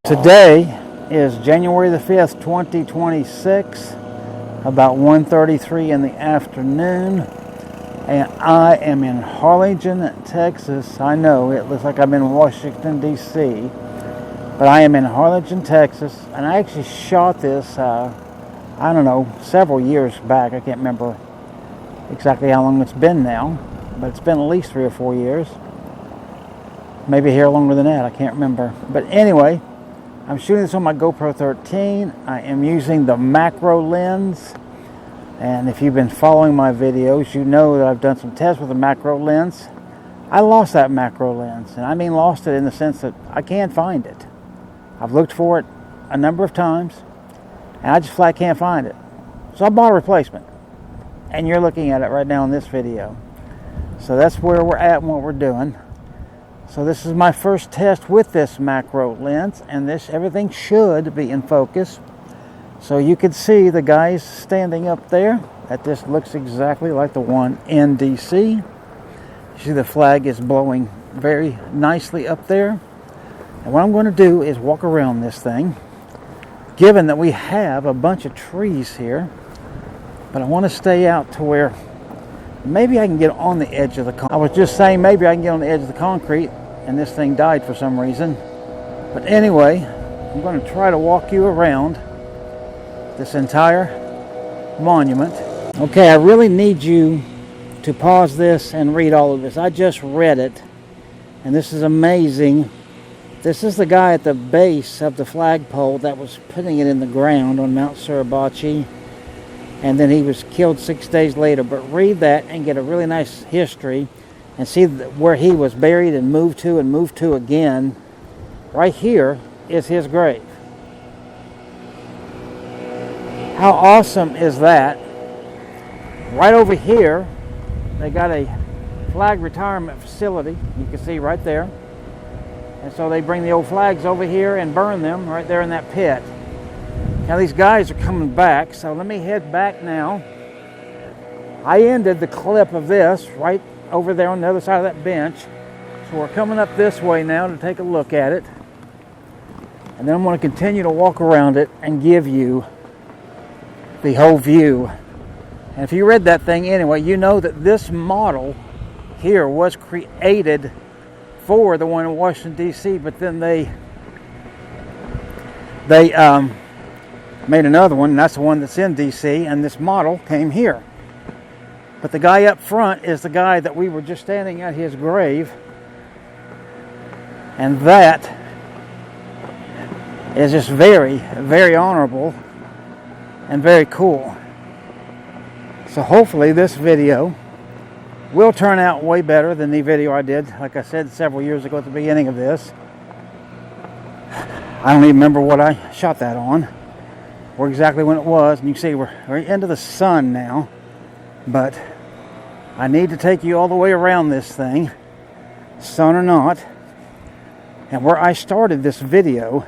Today is January the 5th, 2026, about 1:33 in the afternoon, and I am in Harlingen, Texas. I know it looks like I'm in Washington, D.C., but I am in Harlingen, Texas, and I actually shot this, I don't know, several years back. I can't remember exactly how long it's been now, but it's been at least 3 or 4 years. Maybe here longer than that, I can't remember. But anyway, I'm shooting this on my GoPro 13. I am using the macro lens. And if you've been following my videos, you know that I've done some tests with the macro lens. I lost that macro lens. And I mean lost it in the sense that I can't find it. I've looked for it a number of times, and I just flat can't find it. So I bought a replacement. And you're looking at it right now in this video. So that's where we're at and what we're doing. So this is my first test with this macro lens, and everything should be in focus. So you can see the guys standing up there. That this looks exactly like the one in DC. You see the flag is blowing very nicely up there. And what I'm going to do is walk around this thing, given that we have a bunch of trees here. But I want to stay out to where maybe I can get on the edge of the concrete. I was just saying maybe I can get on the edge of the concrete, and this thing died for some reason. But anyway, I'm going to try to walk you around this entire monument. Okay, I really need you to pause this and read all of this. I just read it, and this is amazing. This is the guy at the base of the flagpole that was putting it in the ground on Mount Suribachi, and then he was killed 6 days later. But read that and get a really nice history and see where he was buried and moved to again. Right here is his grave. How awesome is that? Right over here, they got a flag retirement facility. You can see right there. And so they bring the old flags over here and burn them right there in that pit. Now these guys are coming back, so let me head back now. I ended the clip of this right over there on the other side of that bench. So we're coming up this way now to take a look at it. And then I'm going to continue to walk around it and give you the whole view. And if you read that thing anyway, you know that this model here was created for the one in Washington, D.C., but then they made another one, and that's the one that's in D.C., and this model came here. But the guy up front is the guy that we were just standing at his grave. And that is just very, very honorable and very cool. So hopefully this video will turn out way better than the video I did, like I said, several years ago at the beginning of this. I don't even remember what I shot that on, or exactly when it was. And you can see we're into the sun now. But I need to take you all the way around this thing, sun or not. And where I started this video,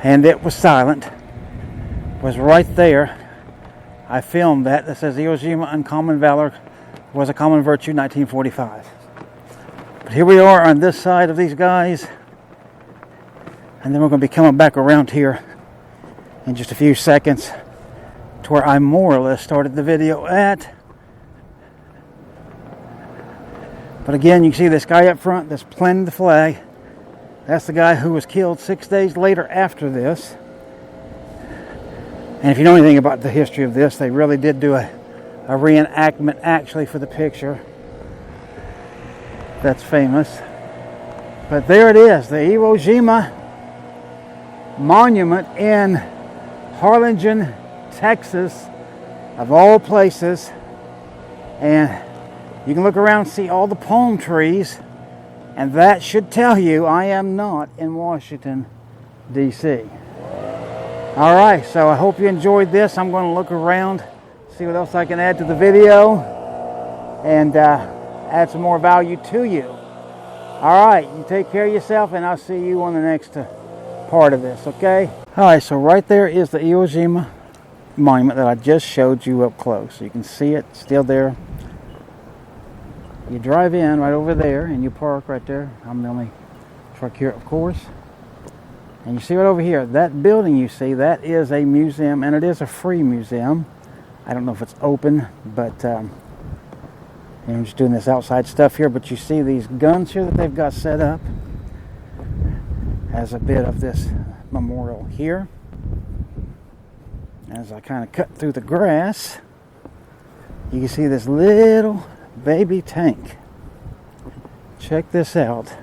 and it was silent, was right there. I filmed that. That says Iwo Jima, uncommon valor was a common virtue, 1945. But here we are on this side of these guys. And then we're going to be coming back around here in just a few seconds to where I more or less started the video at. But again, you can see this guy up front that's planting the flag. That's the guy who was killed 6 days later after this. And if you know anything about the history of this, they really did do a reenactment actually for the picture. That's famous. But there it is, the Iwo Jima monument in Harlingen, Texas, of all places. And you can look around and see all the palm trees, and that should tell you I am not in Washington, D.C. All right, so I hope you enjoyed this. I'm going to look around, see what else I can add to the video, and add some more value to you. All right, you take care of yourself, and I'll see you on the next part of this, okay? All right, so right there is the Iwo Jima monument that I just showed you up close. You can see it still there. You drive in right over there and you park right there. I'm the only truck here, of course. And you see right over here, that building you see, that is a museum, and it is a free museum. I don't know if it's open, but I'm just doing this outside stuff here. But you see these guns here that they've got set up as a bit of this memorial here. As I kind of cut through the grass, you can see this little baby tank. Check this out.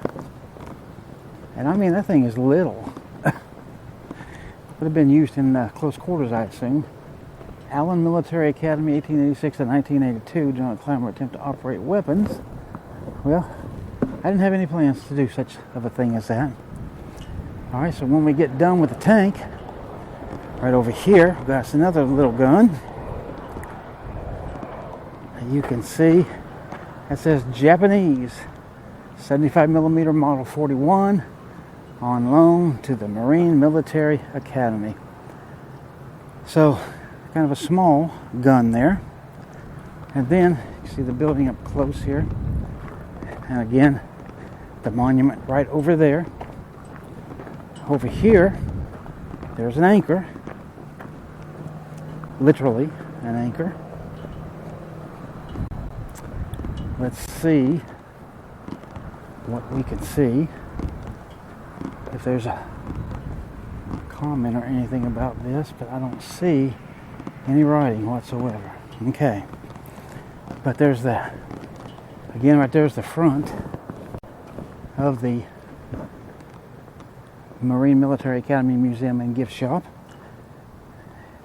And I mean, that thing is little. Would have been used in close quarters, I assume. Allen Military Academy, 1886 to 1982. Do not climb or attempt to operate weapons. Well, I didn't have any plans to do such of a thing as that. Alright, so when we get done with the tank, right over here, we've got another little gun. You can see it says Japanese 75mm Model 41 on loan to the Marine Military Academy. So, kind of a small gun there. And then, you see the building up close here. And again, the monument right over there. Over here, there's an anchor. Literally, an anchor. Let's see what we can see. If there's a comment or anything about this, but I don't see any writing whatsoever. Okay. But there's the, again, right there's the front of the Marine Military Academy Museum and Gift Shop.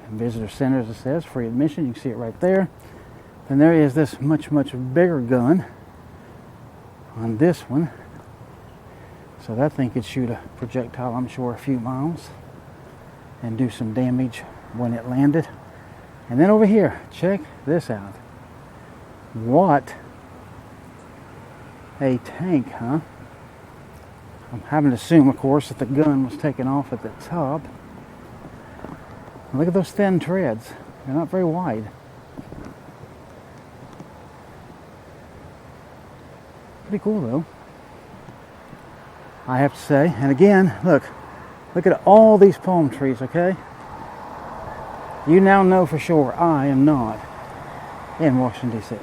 And visitor center, as it says, free admission. You can see it right there. Then there is this much bigger gun on this one. So that thing could shoot a projectile, I'm sure, a few miles and do some damage when it landed. And then over here, check this out. What a tank, huh? I'm having to assume, of course, that the gun was taken off at the top. Look at those thin treads. They're not very wide. Pretty cool, though, I have to say. And again, look at all these palm trees, okay? You now know for sure I am not in Washington, D.C.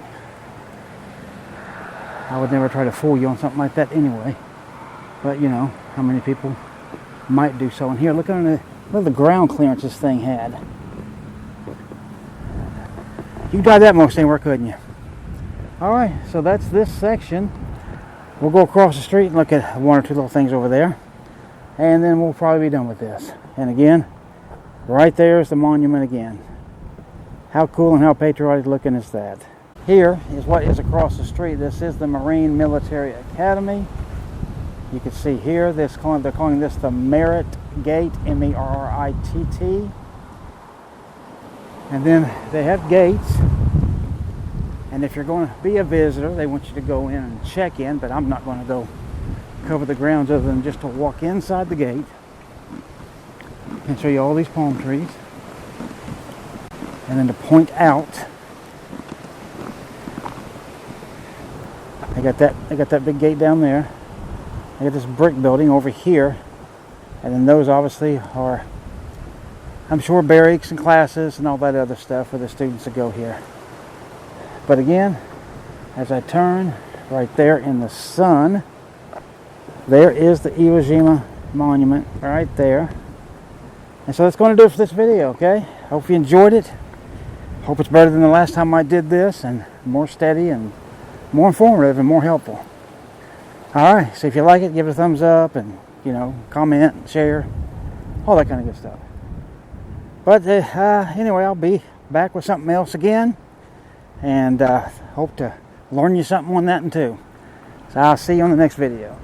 I would never try to fool you on something like that anyway. But you know, how many people might do so. And here, look at the ground clearance this thing had. You could drive that most anywhere, couldn't you? Alright, so that's this section. We'll go across the street and look at one or two little things over there. And then we'll probably be done with this. And again, right there is the monument again. How cool and how patriotic looking is that? Here is what is across the street. This is the Marine Military Academy. You can see here, they're calling this the Merit Gate, M-E-R-R-I-T-T. And then they have gates. And if you're going to be a visitor, they want you to go in and check in, but I'm not going to go cover the grounds other than just to walk inside the gate and show you all these palm trees. And then to point out, they got that big gate down there. They got this brick building over here. And then those obviously are, I'm sure, barracks and classes and all that other stuff for the students that go here. But again, as I turn right there in the sun, there is the Iwo Jima monument right there. And so that's going to do it for this video, okay? Hope you enjoyed it. Hope it's better than the last time I did this, and more steady and more informative and more helpful. Alright, so if you like it, give it a thumbs up and, you know, comment, share, all that kind of good stuff. But anyway, I'll be back with something else again. And hope to learn you something on that one too. So I'll see you on the next video.